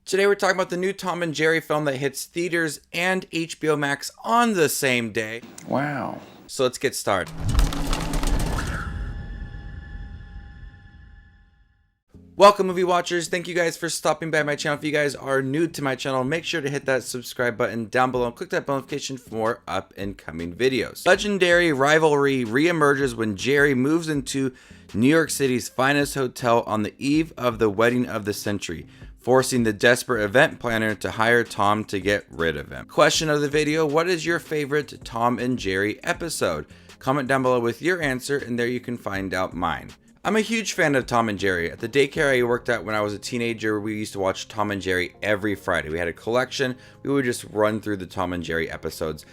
Today we're talking about the new Tom and Jerry film that hits theaters and HBO Max on the same day. Wow. So let's get started. Welcome, movie watchers. Thank you guys for stopping by my channel. If you guys are new to my channel, make sure to hit that subscribe button down below and click that bell notification for more up and coming videos. Legendary rivalry reemerges when Jerry moves into New York City's finest hotel on the eve of the wedding of the century, forcing the desperate event planner to hire Tom to get rid of him. Question of the video: what is your favorite Tom and Jerry episode? Comment down below with your answer, and there you can find out mine. I'm a huge fan of Tom and Jerry. At the daycare I worked at when I was a teenager, we used to watch Tom and Jerry every Friday. We had a collection. We would just run through the Tom and Jerry episodes.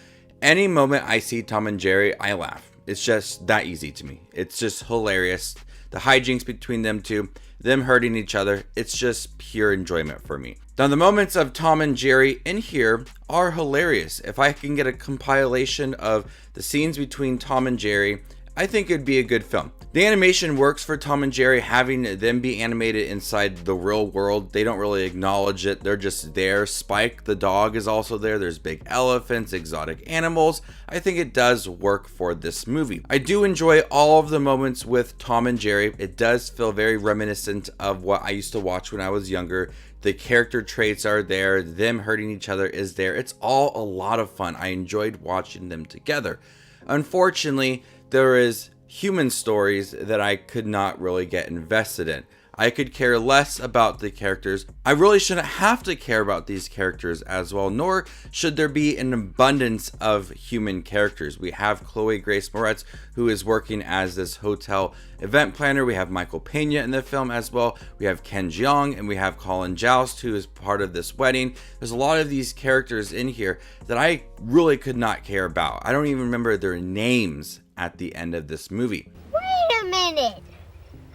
Any moment I see Tom and Jerry, I laugh. It's just that easy to me. It's just hilarious. The hijinks between them two, them hurting each other, it's just pure enjoyment for me. Now, the moments of Tom and Jerry in here are hilarious. If I can get a compilation of the scenes between Tom and Jerry, I think it'd be a good film. The animation works for Tom and Jerry, having them be animated inside the real world. They don't really acknowledge it. They're just there. Spike the dog is also there. There's big elephants, exotic animals. I think it does work for this movie. I do enjoy all of the moments with Tom and Jerry. It does feel very reminiscent of what I used to watch when I was younger. The character traits are there. Them hurting each other is there. It's all a lot of fun. I enjoyed watching them together. Unfortunately, there is human stories that I could not really get invested in. I could care less about the characters. I really shouldn't have to care about these characters as well, nor should there be an abundance of human characters. We have Chloe Grace Moretz, who is working as this hotel event planner. We have Michael Pena in the film as well. We have Ken Jeong, and we have Colin Joust, who is part of this wedding. There's a lot of these characters in here that I really could not care about. I don't even remember their names at the end of this movie. Wait a minute.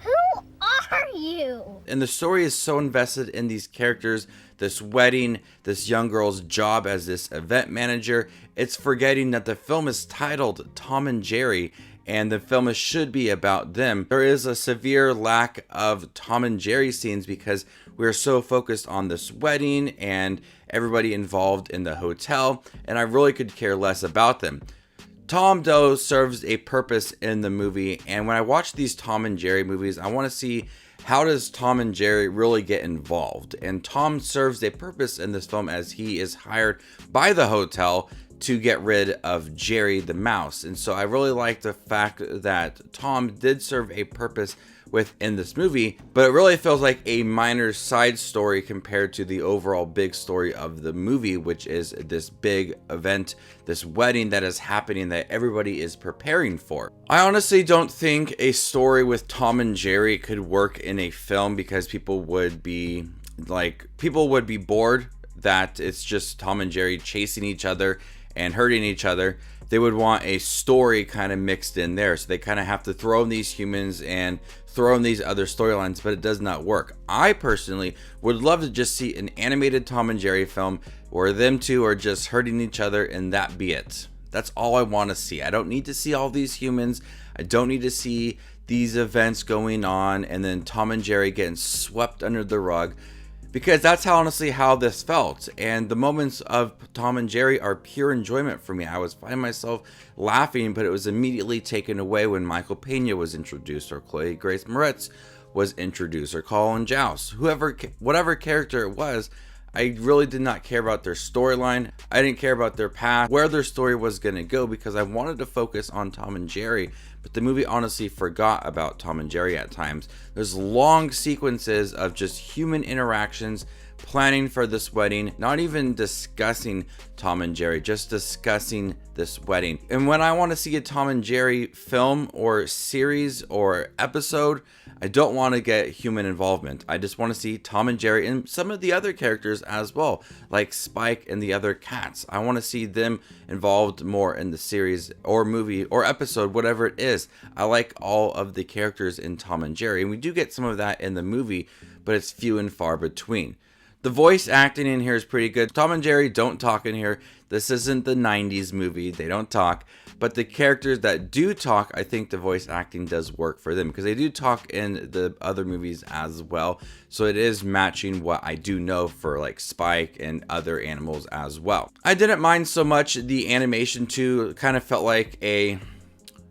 Who are you? And the story is so invested in these characters, this wedding, this young girl's job as this event manager. It's forgetting that the film is titled Tom and Jerry, and the film should be about them. There is a severe lack of Tom and Jerry scenes because we're so focused on this wedding and everybody involved in the hotel, and I really could care less about them. Tom, though, serves a purpose in the movie, and when I watch these Tom and Jerry movies, I want to see how does Tom and Jerry really get involved. And Tom serves a purpose in this film as he is hired by the hotel to get rid of Jerry the mouse. And so I really like the fact that Tom did serve a purpose within this movie, but it really feels like a minor side story compared to the overall big story of the movie, which is this big event, this wedding that is happening that everybody is preparing for. I honestly don't think a story with Tom and Jerry could work in a film because people would be bored that it's just Tom and Jerry chasing each other and hurting each other. They would want a story kind of mixed in there. So they kind of have to throw in these humans and throw in these other storylines, but it does not work. I personally would love to just see an animated Tom and Jerry film where them two are just hurting each other and that be it. That's all I want to see. I don't need to see all these humans. I don't need to see these events going on and then Tom and Jerry getting swept under the rug, because that's honestly how this felt. And the moments of Tom and Jerry are pure enjoyment for me. I was finding myself laughing, but it was immediately taken away when Michael Pena was introduced, or Chloe Grace Moretz was introduced, or Colin Joust, whatever character it was. I really did not care about their storyline. I didn't care about their path, where their story was going to go, because I wanted to focus on Tom and Jerry. But the movie honestly forgot about Tom and Jerry at times. There's long sequences of just human interactions, planning for this wedding, not even discussing Tom and Jerry, just discussing this wedding. And when I want to see a Tom and Jerry film or series or episode, I don't want to get human involvement. I just want to see Tom and Jerry and some of the other characters as well, like Spike and the other cats. I want to see them involved more in the series or movie or episode, whatever it is. I like all of the characters in Tom and Jerry, and we do get some of that in the movie, but it's few and far between. The voice acting in here is pretty good. Tom and Jerry don't talk in here. This isn't the 90s movie. They don't talk. But the characters that do talk, I think the voice acting does work for them because they do talk in the other movies as well. So it is matching what I do know for like Spike and other animals as well. I didn't mind so much the animation too. It kind of felt like a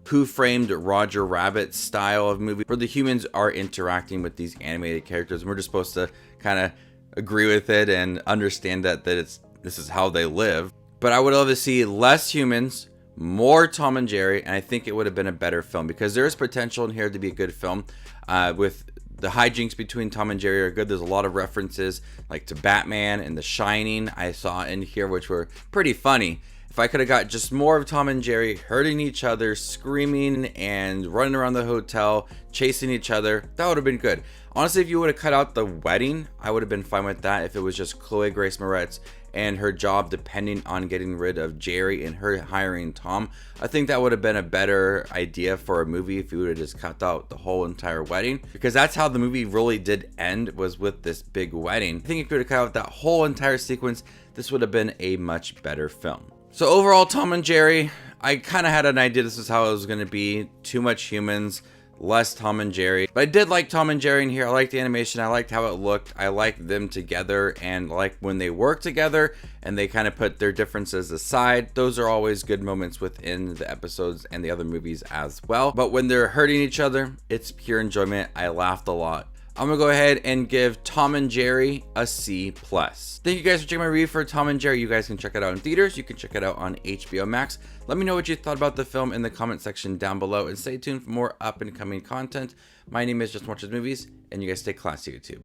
Who Framed Roger Rabbit style of movie where the humans are interacting with these animated characters. And we're just supposed to kind of agree with it and understand that this is how they live. But I would love to see less humans, more Tom and Jerry, and I think it would have been a better film because there is potential in here to be a good film. With the hijinks between Tom and Jerry are good. There's a lot of references like to Batman and The Shining I saw in here, which were pretty funny. If I could have got just more of Tom and Jerry hurting each other, screaming and running around the hotel, chasing each other, that would have been good. Honestly, if you would have cut out the wedding, I would have been fine with that. If it was just Chloe Grace Moretz and her job depending on getting rid of Jerry and her hiring Tom, I think that would have been a better idea for a movie if you would have just cut out the whole entire wedding, because that's how the movie really did end, was with this big wedding. I think if you could have cut out that whole entire sequence, this would have been a much better film. So overall, Tom and Jerry, I kind of had an idea this is how it was going to be. Too much humans, less Tom and Jerry. But I did like Tom and Jerry in here. I liked the animation. I liked how it looked. I liked them together, and like when they work together and they kind of put their differences aside. Those are always good moments within the episodes and the other movies as well. But when they're hurting each other, it's pure enjoyment. I laughed a lot. I'm gonna go ahead and give Tom and Jerry a C+. Thank you guys for checking my review for Tom and Jerry. You guys can check it out in theaters. You can check it out on HBO Max. Let me know what you thought about the film in the comment section down below, and stay tuned for more up and coming content. My name is Just Watches Movies, and you guys stay classy, YouTube.